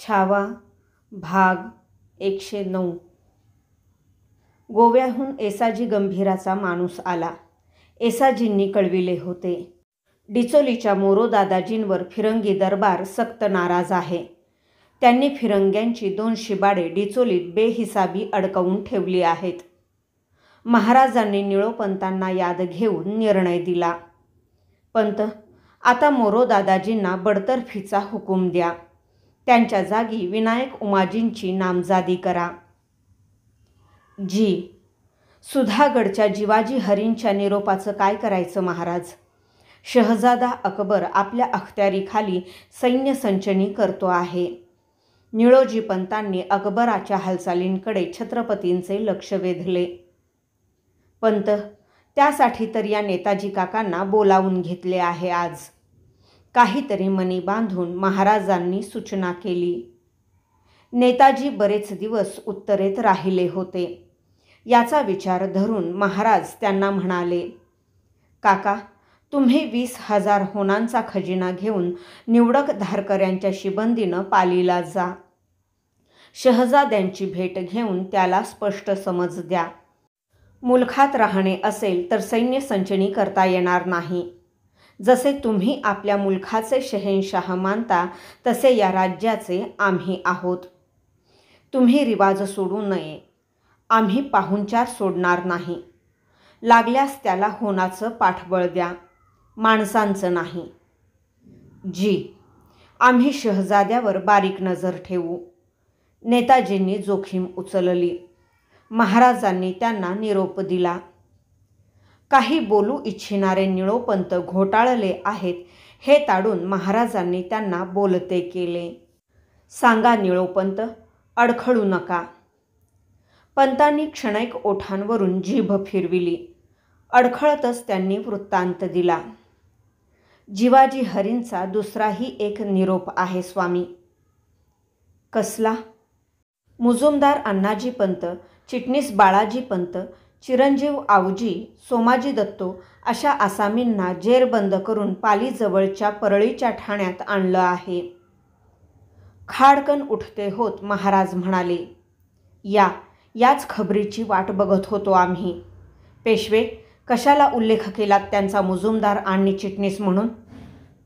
छावा भाग 109. गोव्याहून येसाजी गंभीराचा माणूस आला. येसाजींनी कळविले होते, डिचोलीच्या मोरो दादाजींवर फिरंगी दरबार सक्त नाराज आहे. त्यांनी फिरंग्यांची 2 शिबाडे डिचोलीत बेहिसाबी अडकवून ठेवली आहेत. महाराजांनी निळोपंतांना याद घेऊन निर्णय दिला. पंत, आता मोरो दादाजींना बडतर्फीचा हुकूम द्या. त्यांच्या जागी विनायक उमाजींची नामजादी करा. जी. सुधागडच्या जिवाजी हरींच्या निरोपाचं काय करायचं महाराज? शहजादा अकबर आपल्या अखत्यारीखाली सैन्यसंचनी करतो आहे. निळोजी पंतांनी अकबराच्या हालचालींकडे छत्रपतींचे लक्ष वेधले. पंत, त्यासाठी तर या नेताजी काकांना बोलावून घेतले आहे आज. काहीतरी मनी बांधून महाराजांनी सूचना केली. नेताजी बरेच दिवस उत्तरेत राहिले होते. याचा विचार धरून महाराज त्यांना म्हणाले, काका, तुम्ही 20,000 होणांचा खजिना घेऊन निवडक धारकऱ्यांच्या शिबंदीनं पालीला जा. शहजाद्यांची भेट घेऊन त्याला स्पष्ट समज द्या. मुलखात राहणे असेल तर सैन्यसंचनी करता येणार नाही. जसे तुम्ही आपल्या मुलखाचे शहेनशाह मानता तसे या राज्याचे आम्ही आहोत. तुम्ही रिवाज सोडू नये. आम्ही पाहुणचार सोडणार नाही. लागल्यास त्याला होनाचं पाठबळ द्या, माणसांचं नाही. जी. आम्ही शहजाद्यावर बारीक नजर ठेवू. नेताजींनी जोखीम उचलली. महाराजांनी त्यांना निरोप दिला. काही बोलू इच्छिणारे निळोपंत घोटाळले आहेत हे ताडून महाराजांनी त्यांना बोलते केले. सांगा निळोपंत, अडखळू नका. पंतांनी क्षणैक ओठांवरून जीभ फिरविली. अडखळतच त्यांनी वृत्तांत दिला. जिवाजी हरींचा दुसराही एक निरोप आहे स्वामी. कसला? मुजुमदार अण्णाजी पंत, चिटणीस बाळाजी पंत, चिरंजीव आवजी, सोमाजी दत्तो अशा आसामींना जेरबंद करून पालीजवळच्या परळीच्या ठाण्यात आणलं आहे. खाडकन उठते होत महाराज म्हणाले, याच खबरीची वाट बघत होतो आम्ही. पेशवे, कशाला उल्लेख केलात त्यांचा मुजुमदार आणि चिटणीस म्हणून?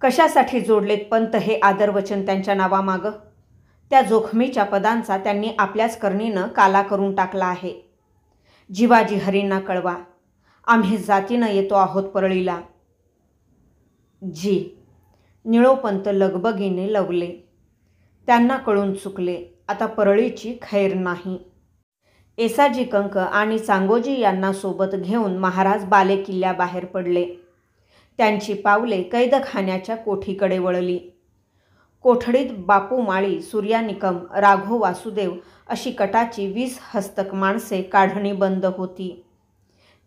कशासाठी जोडलेत पंत हे आदरवचन त्यांच्या नावामागं? त्या जोखमीच्या पदांचा त्यांनी आपल्याच करणीनं काला करून टाकला आहे. जिवाजी हरींना कळवा. आम्ही जातीनं येतो आहोत परळीला. जी. निळोपंत लगबगीने लवले. त्यांना कळून चुकले. आता परळीची खैर नाही. येसाजी कंक आणि चांगोजी यांना सोबत घेऊन महाराज बालेकिल्ल्याबाहेर पडले. त्यांची पावले कैदखान्याच्या कोठीकडे वळली. कोठडीत बापू माळी, सूर्यानिकम, राघो वासुदेव अशी कटाची 20 हस्तक माणसे काढणी बंद होती.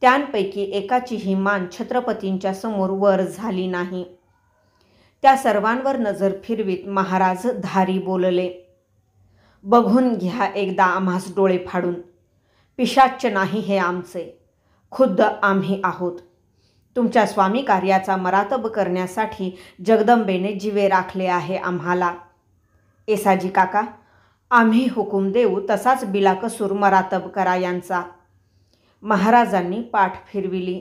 त्यांपैकी एकाचीही मान छत्रपतींच्या समोर वर झाली नाही. त्या सर्वांवर नजर फिरवीत महाराज धारी बोलले, बघून घ्या एकदा आम्हास डोळे फाडून. पिशाच्च नाही हे आमचे, खुद्द आम्ही आहोत. तुमच्या स्वामी कार्याचा मरातब करण्यासाठी जगदंबेने जिवे राखले आहे आम्हाला. येसाजी काका, आम्ही हुकूम देऊ तसाच बिलाकसूर मरातब करा यांचा. महाराजांनी पाठ फिरविली.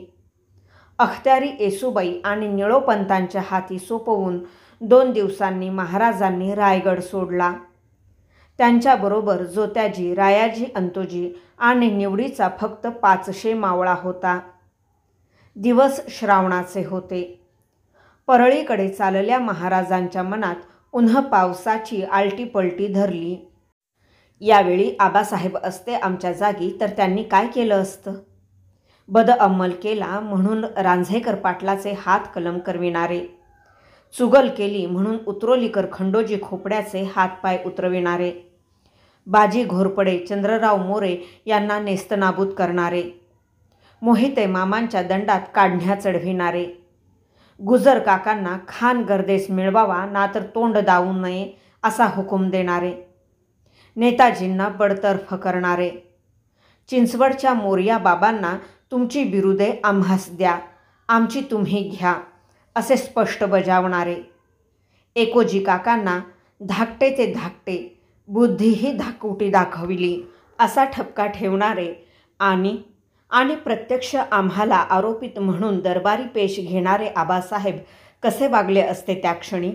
अखत्यारी येसूबाई आणि निळोपंतांच्या हाती सोपवून 2 दिवसांनी महाराजांनी रायगड सोडला. त्यांच्याबरोबर जोत्याजी, रायाजी अंतोजी आणि निवडीचा फक्त 500 मावळा होता. दिवस श्रावणाचे होते. परळीकडे चालल्या महाराजांच्या मनात उन्ह पावसाची आलटीपलटी धरली. यावेळी आबासाहेब असते आमच्या जागी तर त्यांनी काय केलं असतं? बदअमल केला म्हणून रांझेकर पाटलाचे हात कलम करविणारे, चुगल केली म्हणून उतरोलीकर खंडोजी खोपड्याचे हातपाय उतरविणारे, बाजी घोरपडे, चंद्रराव मोरे यांना नेस्तनाबूत करणारे, मोहिते मामांच्या दंडात काढण्या चढविणारे, गुजर काकांना खान गर्देस मिळवावा ना तर तोंड दावू नये असा हुकूम देणारे, नेताजींना बडतर्फ करणारे, चिंचवडच्या मोरया बाबांना तुमची बिरुदे आम्हास द्या, आमची तुम्ही घ्या असे स्पष्ट बजावणारे, एकोजी काकांना धाकटे ते धाकटे बुद्धीही धाकुटी दाखविली असा ठपका ठेवणारे आणि प्रत्यक्ष आम्हाला आरोपित म्हणून दरबारी पेश घेणारे आबासाहेब कसे वागले असते त्या क्षणी?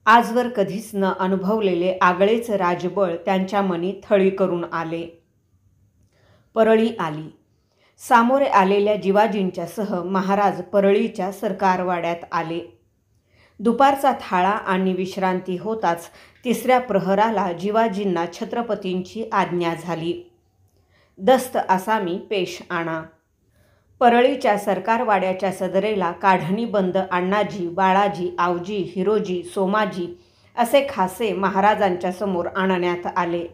आजवर कधीच न अनुभवलेले आगळेच राजबळ त्यांच्या मनी थळी करून आले. परळी आली. सामोरे आलेल्या जिवाजींच्यासह महाराज परळीच्या सरकारवाड्यात आले. दुपारचा थाळा आणि विश्रांती होताच तिसऱ्या प्रहराला जिवाजींना छत्रपतींची आज्ञा झाली. दस्त आसामी पेश आणा. परळीच्या सरकारवाड्याच्या सदरेला काढणीबंद अण्णाजी, बाळाजी, आवजी, हिरोजी, सोमाजी असे खासे महाराजांच्या समोर आणण्यात आले.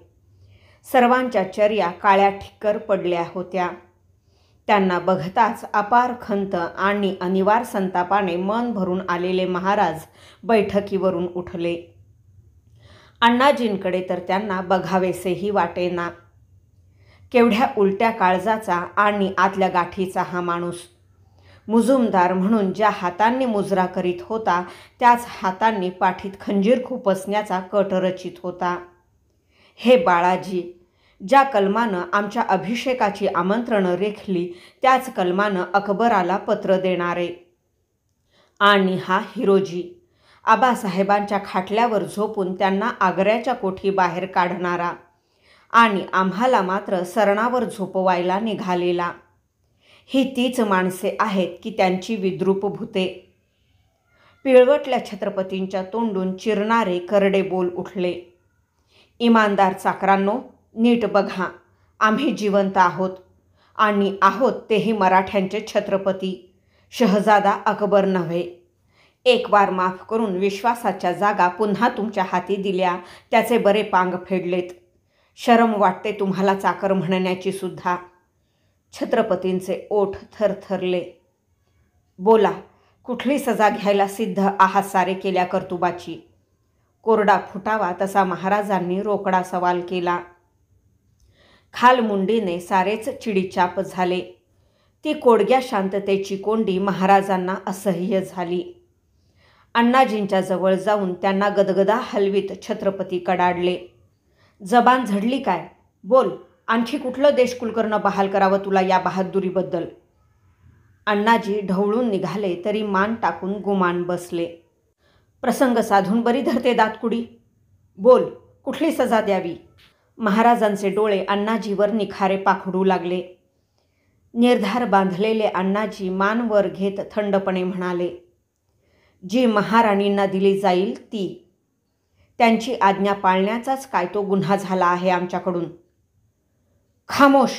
सर्वांच्या चर्या काळ्या ठिक्कर पडल्या होत्या. त्यांना बघताच अपार खंत आणि अनिवार संतापाने मन भरून आलेले महाराज बैठकीवरून उठले. अण्णाजींकडे तर त्यांना बघावेसेही वाटेना. केवढ्या उलट्या काळजाचा आणि आतल्या गाठीचा हा माणूस. मुजुमदार म्हणून ज्या हातांनी मुजरा करीत होता त्याच हातांनी पाठीत खंजीर खुपसण्याचा कट रचित होता. हे बाळाजी, ज्या कलमानं आमच्या अभिषेकाची आमंत्रणं रेखली त्याच कलमानं अकबराला पत्र देणारे. आणि हा हिरोजी, आबासाहेबांच्या खाटल्यावर झोपून त्यांना आग्र्याच्या कोठी बाहेर काढणारा आणि आम्हाला मात्र सरणावर झोपवायला निघालेला. ही तीच माणसे आहेत की त्यांची विद्रूप भूते. पिळवटल्या छत्रपतींच्या तोंडून चिरणारे करडे बोल उठले. इमानदार चाकरांनो, नीट बघा. आम्ही जिवंत आहोत आणि आहोत तेही मराठ्यांचे छत्रपती, शहजादा अकबर नव्हे. एक वार माफ करून विश्वासाच्या जागा पुन्हा तुमच्या हाती दिल्या त्याचे बरे पांग फेडलेत. शरम वाटते तुम्हाला चाकर म्हणण्याची सुद्धा. छत्रपतींचे ओठ थरथरले. बोला, कुठली सजा घ्यायला सिद्ध आहात सारे केल्या कर्तुबाची? कोरडा फुटावा तसा महाराजांनी रोकडा सवाल केला. खालमुंडीने सारेच चिडीचाप झाले. ती कोडग्या शांततेची कोंडी महाराजांना असह्य झाली. अण्णाजींच्या जवळ जाऊन त्यांना गदगदा हलवीत छत्रपती कडाडले. जबान झडली काय? बोल, आणखी कुठलं देशकुलकर्ण बहाल करावं तुला या बहादुरीबद्दल? अण्णाजी ढवळून निघाले तरी मान टाकून गुमान बसले. प्रसंग साधून बरी धरते दातकुडी. बोल, कुठली सजा द्यावी? महाराजांचे डोळे अण्णाजीवर निखारे पाखडू लागले. निर्धार बांधलेले अण्णाजी मान वर घेत थंडपणे म्हणाले, जी महाराणींना दिली जाईल ती. त्यांची आज्ञा पाळण्याचाच काय तो गुन्हा झाला आहे आमच्याकडून. खामोश.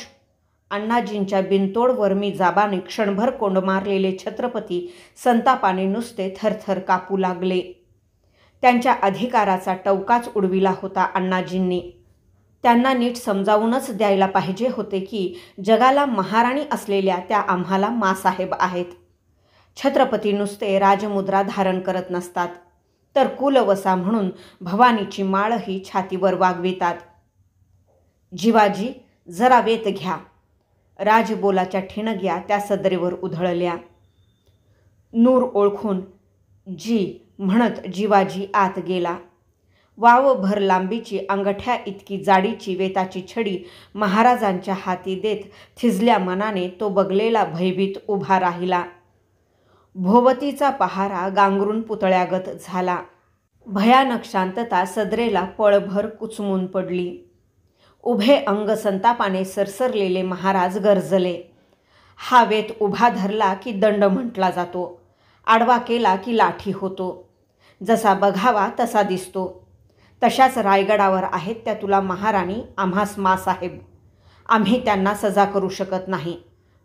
अण्णाजींच्या बिनतोड वर्मी जाबाने क्षणभर कोंड मारलेले छत्रपती संतापाने नुसते थरथर कापू लागले. त्यांच्या अधिकाराचा टवकाच उडविला होता अण्णाजींनी. त्यांना नीट समजावूनच द्यायला पाहिजे होते की जगाला महाराणी असलेल्या त्या आम्हाला मासाहेब आहेत. छत्रपती नुसते राजमुद्रा धारण करत नसतात, तर कुलवसा म्हणून भवानीची माळही छातीवर वागवितात. जिवाजी, जरा वेत घ्या. राजबोलाच्या ठिणग्या त्या सदरेवर उधळल्या. नूर ओळखून जी म्हणत जिवाजी आत गेला. वावभर लांबीची अंगठ्या इतकी जाडीची वेताची छडी महाराजांच्या हाती देत थिजल्या मनाने तो बगलेला भयभीत उभा राहिला. भोवतीचा पहारा गांगरून पुतळ्यागत झाला. भयानक शांतता सदरेला पळभर कुचमून पडली. उभे अंग संतापाने सरसरलेले महाराज गरजले. हा वेत उभा धरला की दंड म्हटला जातो, आडवा केला की लाठी होतो. जसा बघावा तसा दिसतो. तशाच रायगडावर आहेत त्या तुला महाराणी, आम्हास मासाहेब. आम्ही त्यांना सजा करू शकत नाही,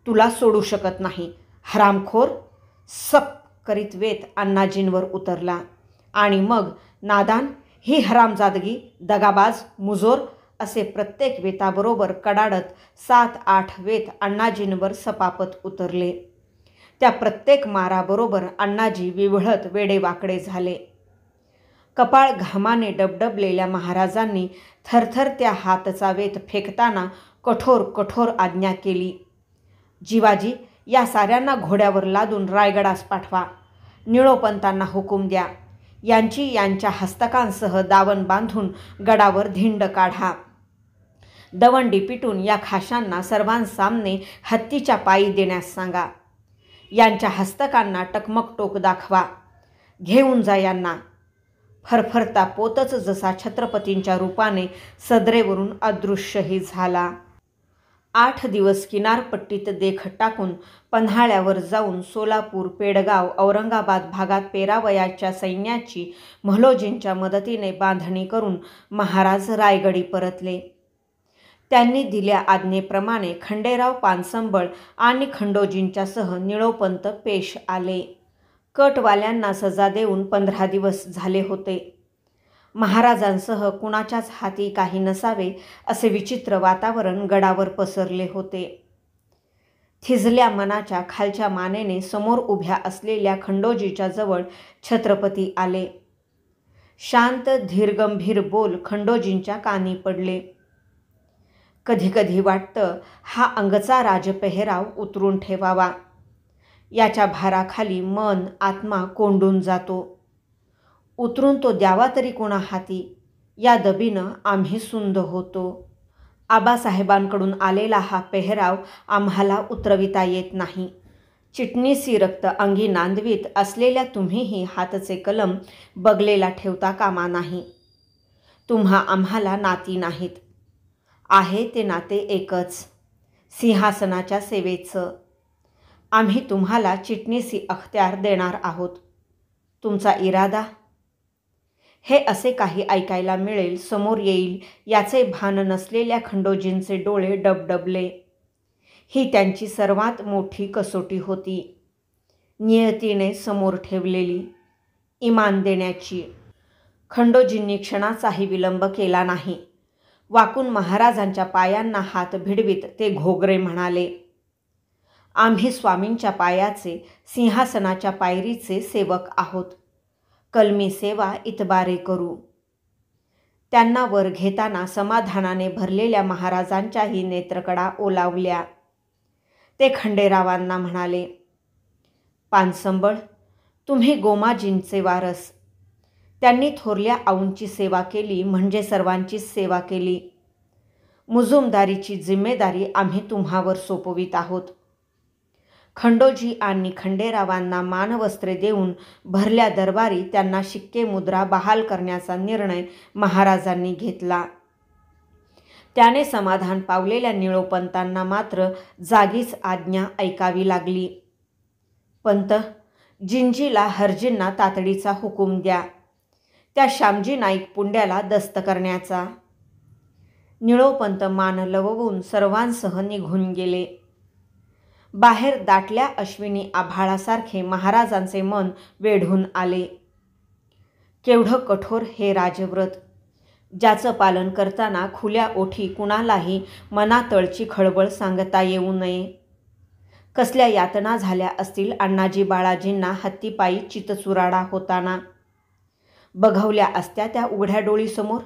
तुला सोडू शकत नाही. हरामखोर. सप करीत वेत अण्णाजींवर उतरला. आणि मग नादान, ही हरामजादगी, दगाबाज, मुजोर असे प्रत्येक वेताबरोबर कडाडत 7-8 वेत अण्णाजींवर सपापत उतरले. त्या प्रत्येक माराबरोबर अण्णाजी विव्हळत वेडेवाकडे झाले. कपाळ घामाने डबडबलेल्या महाराजांनी थरथर त्या हातचा वेत फेकताना कठोर कठोर आज्ञा केली. जिवाजी, या साऱ्यांना घोड्यावर लादून रायगडास पाठवा. निळोपंतांना हुकूम द्या. यांची यांच्या हस्तकांसह दावण बांधून गडावर धिंड काढा. दवंडी पिटून या खाशांना सर्वांसामने हत्तीच्या पायी देण्यास सांगा. यांच्या हस्तकांना टकमक टोक दाखवा. घेऊन जा यांना. फरफरता पोतच जसा छत्रपतींच्या रूपाने सदरेवरून अदृश्यही झाला. 8 दिवस किनारपट्टीत देख टाकून पन्हाळ्यावर जाऊन सोलापूर, पेडगाव, औरंगाबाद भागात पेरावयाच्या सैन्याची म्हालोजींच्या मदतीने बांधणी करून महाराज रायगडी परतले. त्यांनी दिल्या आज्ञेप्रमाणे खंडेराव पानसंबळ आणि खंडोजींच्यासह निळोपंत पेश आले. कटवाल्यांना सजा देऊन 15 दिवस झाले होते. महाराजांसह कुणाच्याच हाती काही नसावे असे विचित्र वातावरण गडावर पसरले होते. थिजल्या मनाच्या खालच्या मानेने समोर उभ्या असलेल्या खंडोजीच्या जवळ छत्रपती आले. शांत धीरगंभीर बोल खंडोजींच्या कानी पडले. कधी वाटतं हा अंगचा राजपेहराव उतरून ठेवावा. याच्या भाराखाली मन आत्मा कोंडून जातो. उतरून तो द्यावा तरी कोणा हाती, या दबीनं आम्ही सुंद होतो. आबासाहेबांकडून आलेला हा पेहराव आम्हाला उतरविता येत नाही. चिटणीसी रक्त अंगी नांदवीत असलेल्या तुम्हीही हातचे कलम बगलेला ठेवता कामा नाही. तुम्हा आम्हाला नाती नाहीत. आहे ते नाते एकच, सिंहासनाच्या सेवेचं. आम्ही तुम्हाला चिटणीसी अख्त्यार देणार आहोत. तुमचा इरादा? हे असे काही ऐकायला मिळेल, समोर येईल याचे भान नसलेल्या खंडोजींचे डोळे डबडबले. ही त्यांची सर्वात मोठी कसोटी होती, नियतीने समोर ठेवलेली, इमान देण्याची. खंडोजींनी क्षणाचाही विलंब केला नाही. वाकून महाराजांच्या पायांना हात भिडवीत ते घोगरे म्हणाले, आम्ही स्वामींच्या पायाचे, सिंहासनाच्या पायरीचे सेवक आहोत. कलमी सेवा इतबारे करू. त्यांना वर घेताना समाधानाने भरलेल्या महाराजांच्याही नेत्रकडा ओलावल्या. ते खंडेरावांना म्हणाले, पानसंबळ, तुम्ही गोमाजींचे वारस. त्यांनी थोरल्या आऊंची सेवा केली म्हणजे सर्वांचीच सेवा केली. मुजुमदारीची जिम्मेदारी आम्ही तुम्हावर सोपवित आहोत. खंडोजी आणि खंडेरावांना मानवस्त्रे देऊन भरल्या दरबारी त्यांना शिक्के मुद्रा बहाल करण्याचा निर्णय महाराजांनी घेतला. त्याने समाधान पावलेल्या निळोपंतांना मात्र जागीच आज्ञा ऐकावी लागली. पंत, जिंजीला हरजींना तातडीचा हुकूम द्या. त्या श्यामजी नाईक पुंड्याला दस्त करण्याचा. निळोपंत मान लववून सर्वांसह निघून गेले. बाहेर दाटल्या अश्विनी आभाळासारखे महाराजांचे मन वेढून आले. केवढं कठोर हे राजव्रत, ज्याचं पालन करताना खुल्या ओठी कुणालाही मनातळची खळबळ सांगता येऊ नये. कसल्या यातना झाल्या असतील अण्णाजी बाळाजींना हत्तीपायी चितचुराडा होताना. बघवल्या असत्या त्या उघड्या डोळीसमोर.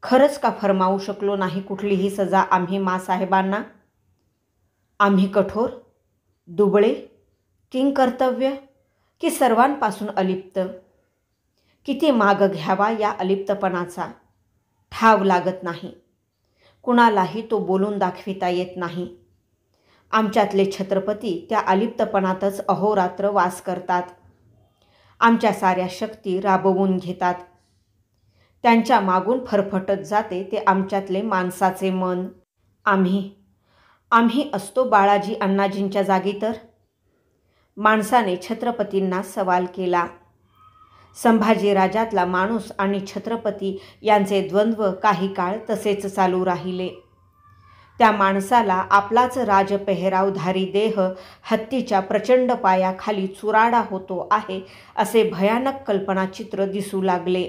खरंच का फरमावू शकलो नाही कुठलीही सजा आम्ही मासाहेबांना? आम्ही कठोर, दुबळे, किंकर्तव्य की सर्वांपासून अलिप्त? किती माग घ्यावा या अलिप्तपणाचा? ठाव लागत नाही. कुणालाही तो बोलून दाखविता येत नाही. आमच्यातले छत्रपती त्या अलिप्तपणातच अहोरात्र वास करतात. आमच्या साऱ्या शक्ती राबवून घेतात. त्यांच्या मागून फरफटत जाते ते आमच्यातले माणसाचे मन. आम्ही असतो बाळाजी अण्णाजींच्या जागी तर? माणसाने छत्रपतींना सवाल केला. संभाजीराजातला माणूस आणि छत्रपती यांचे द्वंद्व काही काळ तसेच चालू राहिले. त्या माणसाला आपलाच राजपेहरावधारी देह हत्तीच्या प्रचंड पायाखाली चुराडा होतो आहे असे भयानक कल्पनाचित्र दिसू लागले.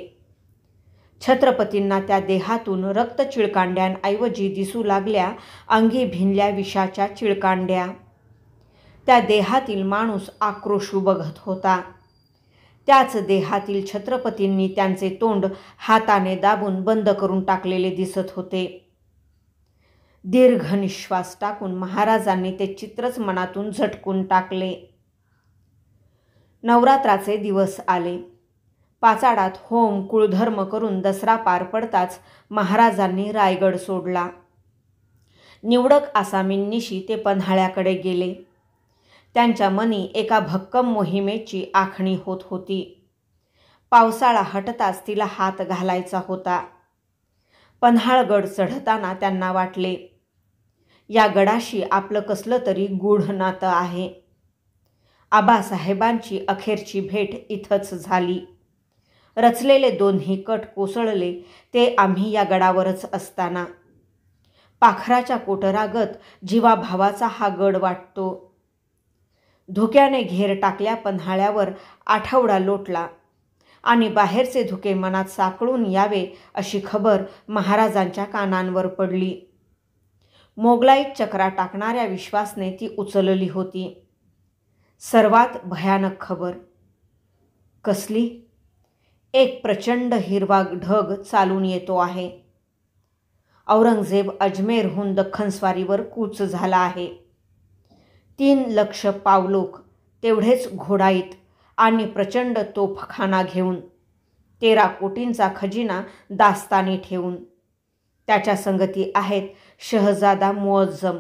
छत्रपतींना त्या देहातून रक्त चिळकांड्यांऐवजी दिसू लागल्या अंगी भिनल्या विषाच्या चिळकांड्या. त्या देहातील माणूस आक्रोशू बघत होता. त्याच देहातील छत्रपतींनी त्यांचे तोंड हाताने दाबून बंद करून टाकलेले दिसत होते. दीर्घ निश्वास टाकून महाराजांनी ते चित्रच मनातून झटकून टाकले. नवरात्राचे दिवस आले. पाचाडात होम कुळधर्म करून दसरा पार पडताच महाराजांनी रायगड सोडला. निवडक आसामींनिशी ते पन्हाळ्याकडे गेले. त्यांच्या मनी एका भक्कम मोहिमेची आखणी होत होती. पावसाळा हटताच तिला हात घालायचा होता. पन्हाळगड चढताना त्यांना वाटले, या गडाशी आपलं कसलं तरी गूढ नातं आहे. आबासाहेबांची अखेरची भेट इथंच झाली. रचलेले दोन्ही कट कोसळले ते आम्ही या गडावरच असताना. पाखराच्या कोटरागत जीवाभावाचा हा गड वाटतो. धुक्याने घेर टाकल्या पन्हाळ्यावर आठवडा लोटला आणि बाहेरचे धुके मनात साकळून यावे अशी खबर महाराजांच्या कानांवर पडली. मोगलाईत चक्रा टाकणाऱ्या विश्वासने ती उचलली होती. सर्वात भयानक खबर कसली? एक प्रचंड हिरवा ढग चालून येतो आहे. औरंगजेब अजमेरहून दख्खनस्वारीवर कूच झाला आहे. 3 लक्ष पावलोक तेवढेच घोडाईत आणि प्रचंड तोफखाना घेऊन, 13 कोटींचा खजिना दास्तानी ठेवून. त्याच्या संगती आहेत शहजादा मुअज्जम,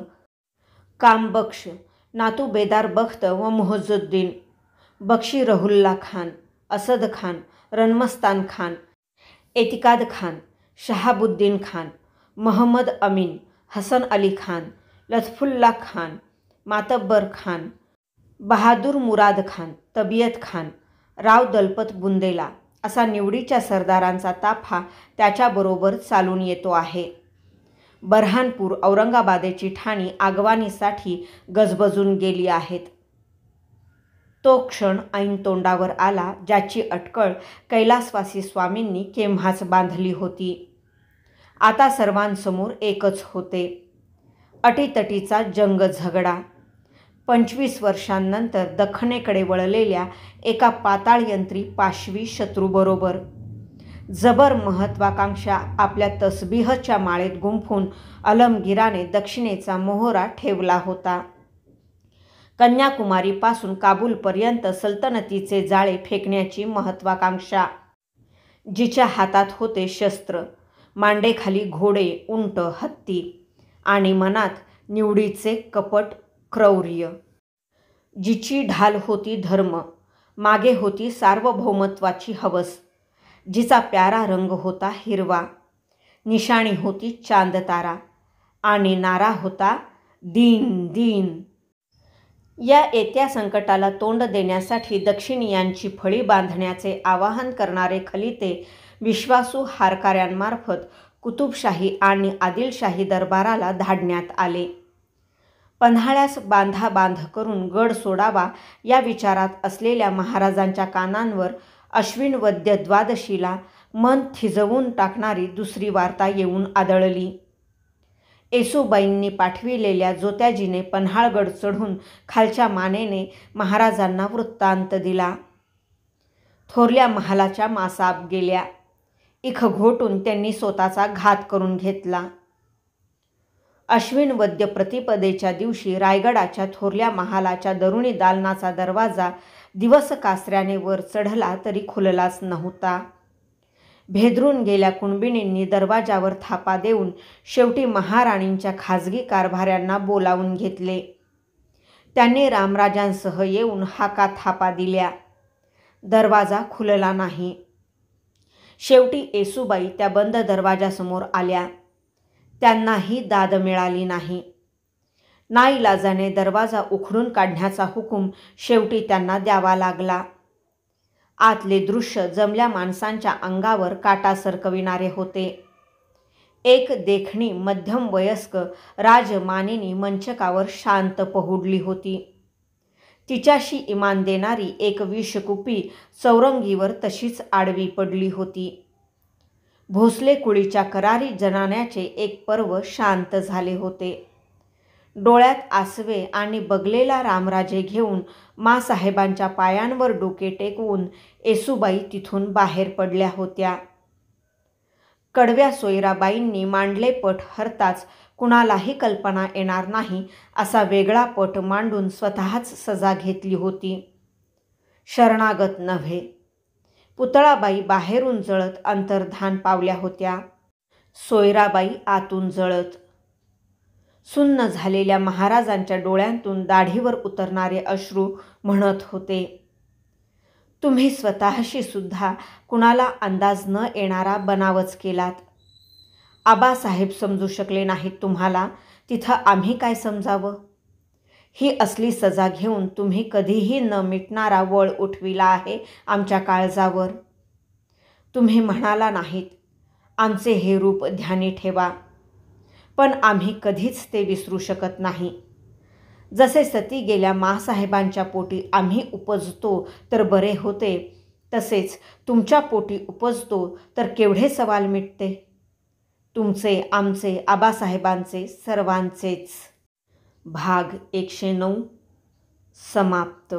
कामबख्श, नातू बेदार बख्त व मुहज्जुद्दीन, बक्षी रहुल्ला खान, असद खान, रनमस्तान खान, एतिकाद खान, शहाबुद्दीन खान, महम्मद अमीन, हसन अली खान, लत्फुल्ला खान, मातब्बर खान, बहादूर मुराद खान, तबियत खान, राव दलपत बुंदेला असा निवडीच्या सरदारांचा ताफा त्याच्याबरोबर चालून येतो आहे. बऱ्हाणपूर, औरंगाबादेची ठाणी आगवानीसाठी गजबजून गेली आहेत. तो क्षण ऐन तोंडावर आला ज्याची अटकळ कैलासवासी स्वामींनी केव्हाच बांधली होती. आता सर्वांसमोर एकच होते, अटीतटीचा जंग झगडा. 25 वर्षांनंतर दख्खनेकडे वळलेल्या एका पाताळयंत्री पाशवी शत्रूबरोबर. जबर महत्वाकांक्षा आपल्या तसबीहच्या माळेत गुंफून अलमगीराने दक्षिणेचा मोहरा ठेवला होता. कन्याकुमारीपासून काबूलपर्यंत सल्तनतीचे जाळे फेकण्याची महत्वाकांक्षा. जिच्या हातात होते शस्त्र, मांडेखाली घोडे, उंट, हत्ती आणि मनात निवडीचे कपट क्रौर्य. जिची ढाल होती धर्म, मागे होती सार्वभौमत्वाची हवस. जिचा प्यारा रंग होता हिरवा, निशाणी होती चांदतारा आणि नारा होता दीन दीन. या येत्या संकटाला तोंड देण्यासाठी दक्षिणीयांची फळी बांधण्याचे आवाहन करणारे खलिते विश्वासू हारकाऱ्यांमार्फत कुतुबशाही आणि आदिलशाही दरबाराला धाडण्यात आले. पन्हाळ्यास बांधाबांध करून गड सोडावा या विचारात असलेल्या महाराजांच्या कानांवर अश्विन वद्य द्वादशीला मन थिजवून टाकणारी दुसरी वार्ता येऊन आदळली. येसूबाईंनी पाठविलेल्या जोत्याजीने पन्हाळगड चढून खालच्या मानेने महाराजांना वृत्तांत दिला. थोरल्या महालाच्या मासाब गेल्या. इख घोटून त्यांनी स्वतःचा घात करून घेतला. अश्विन वद्य प्रतिपदेच्या दिवशी रायगडाच्या थोरल्या महालाच्या दरुणी दालनाचा दरवाजा दिवस कासऱ्याने वर चढला तरी खुललाच नव्हता. भेदरून गेल्या कुणबिणींनी दरवाजावर थापा देऊन शेवटी महाराणींच्या खाजगी कारभाऱ्यांना बोलावून घेतले. त्यांनी रामराजांसह येऊन हाका थापा दिल्या. दरवाजा खुलला नाही. शेवटी येसूबाई त्या बंद दरवाजासमोर आल्या. त्यांनाही दाद मिळाली नाही. नाईलाजाने दरवाजा उखडून काढण्याचा हुकूम शेवटी त्यांना द्यावा लागला. आतले दृश्य जमल्या माणसांच्या अंगावर काटा सरकविणारे होते. एक देखणी मध्यम वयस्क राजमानिनी मंचकावर शांत पहुडली होती. तिच्याशी इमान देणारी एक विषकुपी चौरंगीवर तशीच आडवी पडली होती. भोसले कुळीच्या करारी जनान्याचे एक पर्व शांत झाले होते. डोळ्यात आसवे आणि बगलेला रामराजे घेऊन मासाहेबांच्या पायांवर डोके टेकवून येसूबाई तिथून बाहेर पडल्या होत्या. कडव्या सोयराबाईंनी मांडले पट हरताच कुणालाही कल्पना येणार नाही असा वेगळा पट मांडून स्वतःच सजा घेतली होती. शरणागत नव्हे, पुतळाबाई बाहेरून जळत अंतर्धान पावल्या होत्या. सोयराबाई आतून जळत. सुन्न झालेल्या महाराजांच्या डोळ्यांतून दाढीवर उतरणारे अश्रू म्हणत होते, तुम्ही स्वतःशी सुद्धा कुणाला अंदाज न येणारा बनावच केलात. आबासाहेब समजू शकले नाहीत तुम्हाला, तिथं आम्ही काय समजावं. ही असली सजा घेऊन तुम्ही कधीही न मिटणारा वळ उठविला आहे आमच्या काळजावर. तुम्ही म्हणाला नाहीत, आमचे हे रूप ध्यानी ठेवा, पण आम्ही कधीच ते विसरू शकत नाही. जसे सती गेल्या माँसाहेबांच्या पोटी आम्ही उपजतो तर बरे होते, तसेच तुमच्या पोटी उपजतो तर केवढे सवाल मिटते. तुमचे, आमचे, आबासाहेबांचे, सर्वांचेच. भाग 109 समाप्त.